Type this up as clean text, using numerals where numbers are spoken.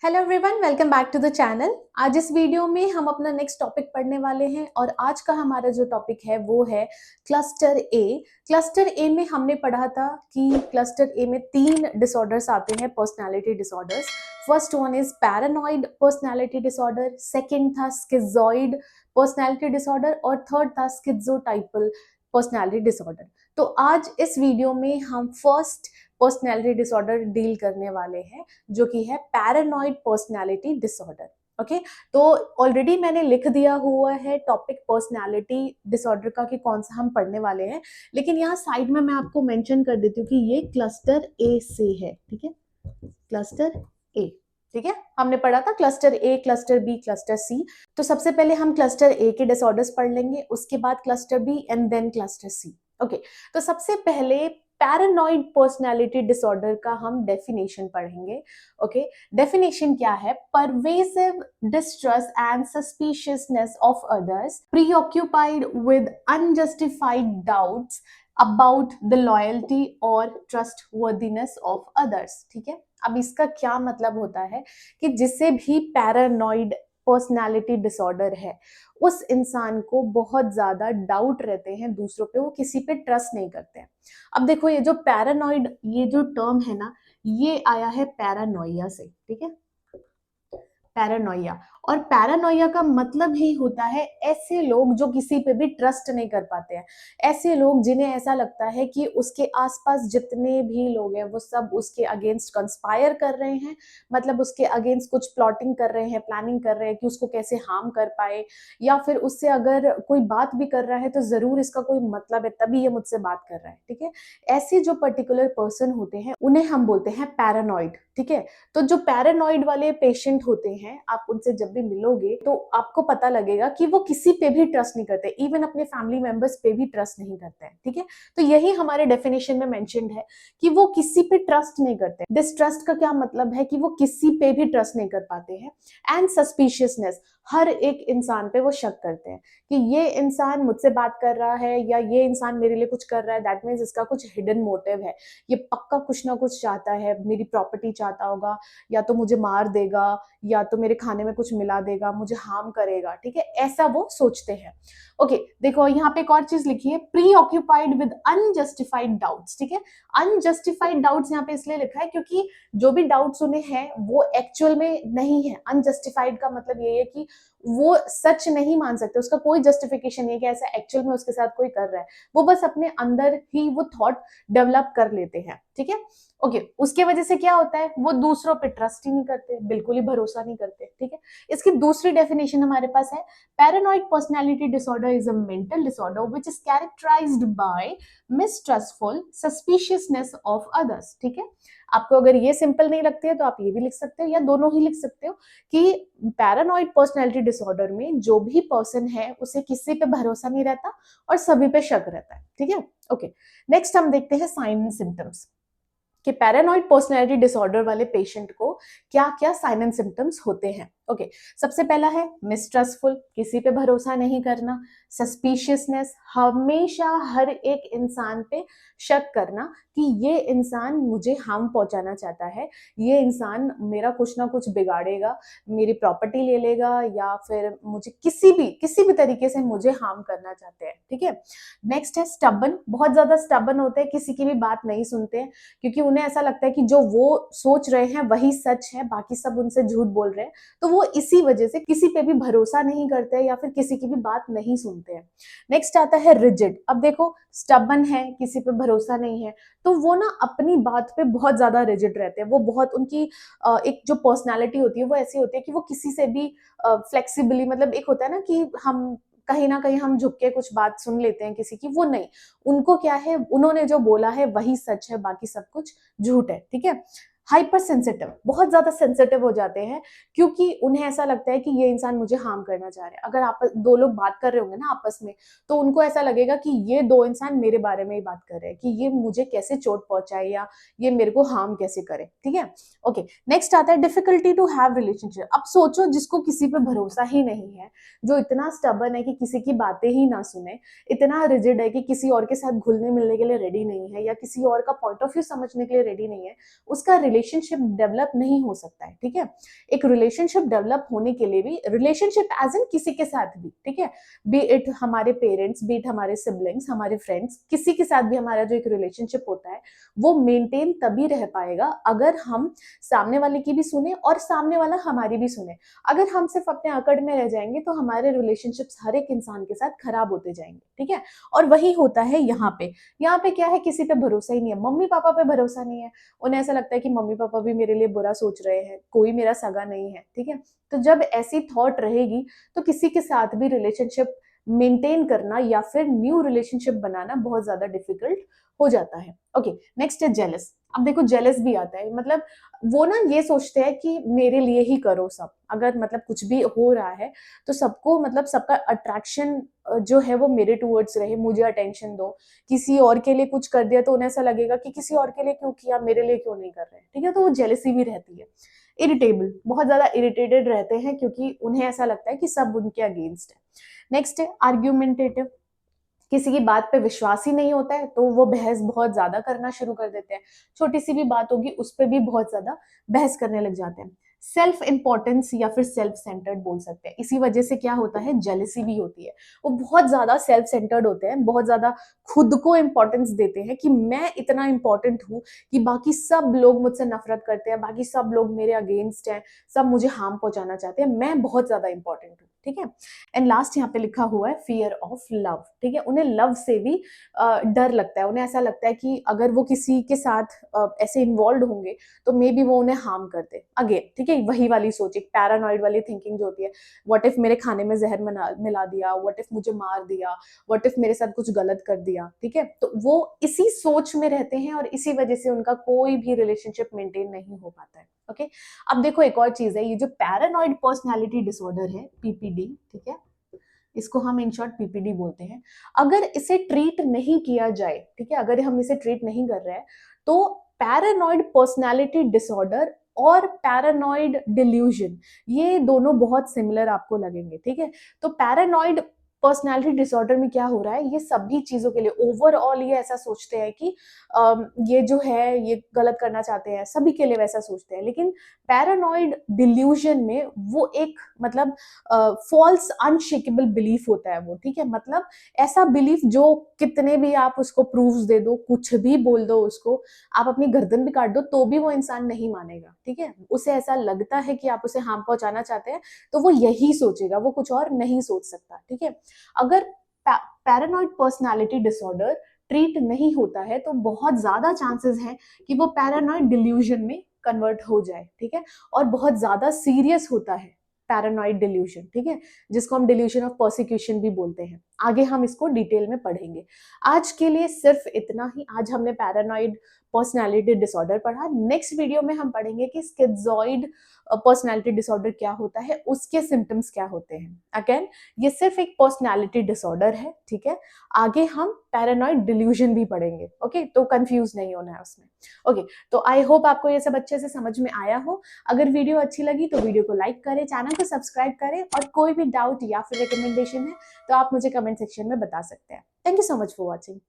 Hello everyone, welcome back to the channel. आज इस video में हम अपना नेक्स्ट टॉपिक पढ़ने वाले हैं और आज का हमारा जो टॉपिक है वो है क्लस्टर ए। क्लस्टर ए में हमने पढ़ा था कि क्लस्टर ए में 3 डिसऑर्डर्स आते हैं, personality disorders. First one is paranoid personality disorder, second था स्किज़ॉइड पर्सनालिटी डिसऑर्डर और थर्ड था स्किज़ोटाइपल पर्सनालिटी डिसऑर्डर। तो आज इस वीडियो में हम फर्स्ट पर्सनालिटी डिसऑर्डर डील करने वाले हैं जो कि है पैरानॉइड पर्सनालिटी डिसऑर्डर। ओके, तो ऑलरेडी मैंने लिख दिया हुआ है टॉपिक पर्सनालिटी डिसऑर्डर का कि कौन सा हम पढ़ने वाले हैं, लेकिन यहाँ साइड में मैं आपको मेंशन कर देती हूँ कि ये क्लस्टर ए से है। ठीक है, क्लस्टर ए। ठीक है, हमने पढ़ा था क्लस्टर ए, क्लस्टर बी, क्लस्टर सी। तो सबसे पहले हम क्लस्टर ए के डिसऑर्डर्स पढ़ लेंगे, उसके बाद cluster B and then cluster C. Okay, तो सबसे पहले पैरानॉइड पर्सनालिटी डिसऑर्डर का हम डेफिनेशन पढ़ेंगे। ओके, डेफिनेशन क्या है? Pervasive distrust and suspiciousness of others, preoccupied with unjustified doubts about the loyalty और ट्रस्टवर्दीनेस ऑफ अदर्स। ठीक है, अब इसका क्या मतलब होता है कि जिसे भी पैरानॉइड पर्सनालिटी डिसऑर्डर है उस इंसान को बहुत ज्यादा डाउट रहते हैं दूसरों पे, वो किसी पे ट्रस्ट नहीं करते हैं। अब देखो, ये जो पैरानॉइड, ये जो टर्म है ना, ये आया है पैरानोइया से। ठीक है, पैरानोइया, और पैरानोइया का मतलब ही होता है ऐसे लोग जो किसी पे भी ट्रस्ट नहीं कर पाते हैं, ऐसे लोग जिन्हें ऐसा लगता है कि उसके आसपास जितने भी लोग हैं वो सब उसके अगेंस्ट कंस्पायर कर रहे हैं, मतलब उसके अगेंस्ट कुछ प्लॉटिंग कर रहे हैं, प्लानिंग कर रहे हैं कि उसको कैसे हार्म कर पाए, या फिर उससे अगर कोई बात भी कर रहा है तो जरूर इसका कोई मतलब है तभी ये मुझसे बात कर रहा है। ठीक है, ऐसे जो पर्टिकुलर पर्सन होते हैं उन्हें हम बोलते हैं पैरानॉइड। ठीक है, तो जो पैरानॉइड वाले पेशेंट होते हैं, आप उनसे जब भी मिलोगे तो आपको पता लगेगा कि वो किसी पे भी ट्रस्ट नहीं करते, इवन अपने फैमिली मेंबर्स पे भी ट्रस्ट नहीं करते हैं। ठीक है, तो यही हमारे डेफिनेशन में मेंशन्ड है कि वो किसी पे ट्रस्ट नहीं करते। डिस्ट्रस्ट का क्या मतलब है कि वो किसी पे भी ट्रस्ट नहीं कर पाते हैं। एंड सस्पिशियसनेस, हर एक इंसान पे वो शक करते हैं कि ये इंसान मुझसे बात कर रहा है या ये इंसान मेरे लिए कुछ कर रहा है, दैट मीन्स इसका कुछ हिडन मोटिव है, ये पक्का कुछ ना कुछ चाहता है, मेरी प्रॉपर्टी चाहता होगा, या तो मुझे मार देगा, या तो मेरे खाने में कुछ मिला देगा, मुझे हार्म करेगा। ठीक है, ऐसा वो सोचते हैं। ओके, देखो यहाँ पे एक और चीज लिखी है, pre occupied with unjustified doubts. ठीक है, अनजस्टिफाइड डाउट्स यहाँ पे इसलिए लिखा है क्योंकि जो भी डाउट्स उन्हें हैं वो एक्चुअल में नहीं है। अनजस्टिफाइड का मतलब ये है कि वो सच नहीं मान सकते, उसका कोई जस्टिफिकेशन नहीं है कि ऐसा एक्चुअल में उसके साथ कोई कर रहा है, वो बस अपने अंदर ही वो थॉट डेवलप कर लेते हैं। ठीक है, ओके, उसके वजह से क्या होता है, वो दूसरों पे ट्रस्ट ही नहीं करते, बिल्कुल ही भरोसा नहीं करते। ठीक है, इसकी दूसरी डेफिनेशन हमारे पास है, paranoid personality disorder is a mental disorder which is characterized by mistrustful suspiciousness of others. ठीक है, आपको अगर ये सिंपल नहीं लगती है तो आप ये भी लिख सकते हो या दोनों ही लिख सकते हो कि पैरानॉइड पर्सनालिटी डिसऑर्डर में जो भी पर्सन है उसे किसी पे भरोसा नहीं रहता और सभी पे शक रहता है। ठीक है, ओके, नेक्स्ट हम देखते हैं साइन एंड सिम्टम्स कि पैरानॉइड पर्सनालिटी डिसऑर्डर वाले पेशेंट को क्या क्या साइन एंड सिम्टम्स होते हैं। ओके, सबसे पहला है मिसट्रस्टफुल, किसी पे भरोसा नहीं करना। सस्पिशियसनेस, हमेशा हर एक इंसान पे शक करना कि ये इंसान मुझे हार्म पहुंचाना चाहता है, ये इंसान मेरा कुछ ना कुछ बिगाड़ेगा, मेरी प्रॉपर्टी ले लेगा, या फिर मुझे किसी भी तरीके से मुझे हार्म करना चाहते हैं। ठीक है, नेक्स्ट है स्टबन, बहुत ज्यादा स्टबन होते हैं, किसी की भी बात नहीं सुनते हैं क्योंकि उन्हें ऐसा लगता है कि जो वो सोच रहे हैं वही सच है, बाकी सब उनसे झूठ बोल रहे हैं, तो वो इसी वजह से किसी पे भी भरोसा नहीं करते या फिर किसी की भी बात नहीं सुनते हैं। नेक्स्ट आता है रिजिड। अब देखो, स्टबन है, किसी पे भरोसा नहीं है, तो वो ना अपनी बात पे बहुत ज्यादा रिजिड रहते हैं। वो बहुत, उनकी एक जो पर्सनालिटी होती है वो ऐसी होती है कि वो किसी से भी फ्लेक्सिबली, मतलब एक होता है ना कि हम कहीं ना कहीं हम झुक के कुछ बात सुन लेते हैं किसी की, वो नहीं, उनको क्या है, उन्होंने जो बोला है वही सच है, बाकी सब कुछ झूठ है। ठीक है, हाइपर सेंसिटिव, बहुत ज्यादा सेंसिटिव हो जाते हैं क्योंकि उन्हें ऐसा लगता है कि ये इंसान मुझे हार्म करना चाह रहे हैं। अगर आप दो लोग बात कर रहे होंगे ना आपस में, तो उनको ऐसा लगेगा कि ये दो इंसान मेरे बारे में ही बात कर रहे हैं कि ये मुझे कैसे चोट पहुंचाए या ये मेरे को हार्म कैसे करे। ठीक है, ओके, नेक्स्ट आता है डिफिकल्टी टू हैव रिलेशनशिप। अब सोचो, जिसको किसी पे भरोसा ही नहीं है, जो इतना स्टबन है कि किसी की बातें ही ना सुने, इतना रिजिड है कि किसी और के साथ घुलने मिलने के लिए रेडी नहीं है या किसी और का पॉइंट ऑफ व्यू समझने के लिए रेडी नहीं है, उसका रिलेशनशिप डेवलप नहीं हो सकता है, ठीक है। एक रिलेशनशिप डेवलप होने के लिए भी, रिलेशनशिप एज इन किसी के साथ भी, ठीक है, बी इट हमारे पेरेंट्स, बी इट हमारे सिबलिंग्स, हमारे फ्रेंड्स, किसी के साथ भी हमारा जो एक रिलेशनशिप होता है वो मेंटेन तभी रह पाएगा अगर हम सामने वाले की भी सुने और सामने वाला हमारी भी सुने। अगर हम सिर्फ अपने अकड़ में रह जाएंगे तो हमारे रिलेशनशिप्स हर एक इंसान के साथ खराब होते जाएंगे, ठीक है। और वही होता है यहाँ पे क्या है, किसी पे भरोसा ही नहीं है, मम्मी पापा पे भरोसा नहीं है। उन्हें ऐसा लगता है कि मम्मी पापा भी मेरे लिए बुरा सोच रहे हैं, कोई मेरा सगा नहीं है, ठीक है। तो जब ऐसी थॉट रहेगी तो किसी के साथ भी रिलेशनशिप मेंटेन करना या फिर न्यू रिलेशनशिप बनाना बहुत ज्यादा डिफिकल्ट हो जाता है। ओके, नेक्स्ट है जेलस। अब देखो जेलस भी आता है, मतलब वो ना ये सोचते हैं कि मेरे लिए ही करो सब, अगर मतलब कुछ भी हो रहा है तो सबको, मतलब सबका अट्रैक्शन जो है वो मेरे टूवर्ड्स रहे, मुझे अटेंशन दो। किसी और के लिए कुछ कर दिया तो उन्हें ऐसा लगेगा कि किसी और के लिए क्यों किया, मेरे लिए क्यों नहीं कर रहे, ठीक है। तो वो जेलसी भी रहती है। इरिटेबल, बहुत ज्यादा इरिटेटेड रहते हैं क्योंकि उन्हें ऐसा लगता है कि सब उनके अगेंस्ट है। नेक्स्ट है आर्ग्यूमेंटेटिव। किसी की बात पे विश्वास ही नहीं होता है तो वो बहस बहुत ज्यादा करना शुरू कर देते हैं। छोटी सी भी बात होगी उस पर भी बहुत ज्यादा बहस करने लग जाते हैं। सेल्फ इंपॉर्टेंस या फिर सेल्फ सेंटर्ड बोल सकते हैं। इसी वजह से क्या होता है, जेलिसी भी होती है। वो बहुत ज्यादा सेल्फ सेंटर्ड होते हैं, बहुत ज्यादा खुद को इंपॉर्टेंस देते हैं कि मैं इतना इंपॉर्टेंट हूँ कि बाकी सब लोग मुझसे नफरत करते हैं, बाकी सब लोग मेरे अगेंस्ट हैं, सब मुझे हार्म पहुंचाना चाहते हैं, मैं बहुत ज्यादा इंपॉर्टेंट हूँ, ठीक है। एंड लास्ट यहाँ पे लिखा हुआ है फियर ऑफ लव, ठीक है। उन्हें लव से भी डर लगता है। उन्हें ऐसा लगता है कि अगर वो किसी के साथ ऐसे इन्वॉल्व होंगे तो मे बी वो उन्हें हार्म कर दे अगेन, ठीक है। वही वाली सोच, एक पैरानॉइड वाली थिंकिंग जो होती है, व्हाट इफ मेरे खाने में जहर मिला दिया, व्हाट इफ मुझे मार दिया, व्हाट इफ मेरे साथ कुछ गलत कर दिया, ठीक है। तो वो इसी सोच में रहते हैं और इसी वजह से उनका कोई भी रिलेशनशिप मेंटेन नहीं हो पाता है। ओके, अब देखो एक और चीज है, ये जो पैरानॉइड पर्सनालिटी डिसऑर्डर है, पीपीडी, ठीक है, इसको हम इन शॉर्ट पीपीडी बोलते हैं। अगर इसे ट्रीट नहीं किया जाए, ठीक है, अगर हम इसे ट्रीट नहीं कर रहे हैं तो पैरानॉइड पर्सनालिटी डिसऑर्डर और पैरानॉइड डिल्यूजन, ये दोनों बहुत सिमिलर आपको लगेंगे, ठीक है। तो पैरानॉइड पर्सनालिटी डिसऑर्डर में क्या हो रहा है, ये सभी चीजों के लिए ओवरऑल ये ऐसा सोचते हैं कि ये जो है ये गलत करना चाहते हैं, सभी के लिए वैसा सोचते हैं। लेकिन पैरानॉइड डिल्यूजन में वो एक मतलब फॉल्स अनशेकेबल बिलीफ होता है वो, ठीक है। मतलब ऐसा बिलीफ जो कितने भी आप उसको प्रूफ्स दे दो, कुछ भी बोल दो उसको, आप अपनी गर्दन भी काट दो तो भी वो इंसान नहीं मानेगा, ठीक है। उसे ऐसा लगता है कि आप उसे हार्म पहुंचाना चाहते हैं तो वो यही सोचेगा, वो कुछ और नहीं सोच सकता, ठीक है। अगर पैरानॉइड पर्सनालिटी डिसऑर्डर ट्रीट नहीं होता है तो बहुत ज्यादा चांसेस हैं कि वो पैरानॉइड डिल्यूजन में कन्वर्ट हो जाए, ठीक है। और बहुत ज्यादा सीरियस होता है पैरानॉइड डिल्यूजन, ठीक है, जिसको हम डिल्यूजन ऑफ परसिक्यूशन भी बोलते हैं। आगे हम इसको डिटेल में पढ़ेंगे। आज के लिए सिर्फ इतना ही। आज हमने पैरानॉइड पर्सनालिटी डिसऑर्डर पढ़ा। नेक्स्ट वीडियो में हम पढ़ेंगे कि स्किज़ॉइड पर्सनालिटी डिसऑर्डर क्या होता है, उसके सिम्टम्स क्या होते हैं। अगेन ये सिर्फ एक पर्सनालिटी डिसऑर्डर है, ठीक है। आगे हम पैरानॉइड डिल्यूजन भी पढ़ेंगे, ओके, तो कंफ्यूज नहीं होना है उसमें। ओके, तो आई होप आपको ये सब अच्छे से समझ में आया हो। अगर वीडियो अच्छी लगी तो वीडियो को लाइक करें, चैनल को सब्सक्राइब करें, और कोई भी डाउट या फिर रिकमेंडेशन है तो आप मुझे कमेंट सेक्शन में बता सकते हैं। Thank you so much for watching.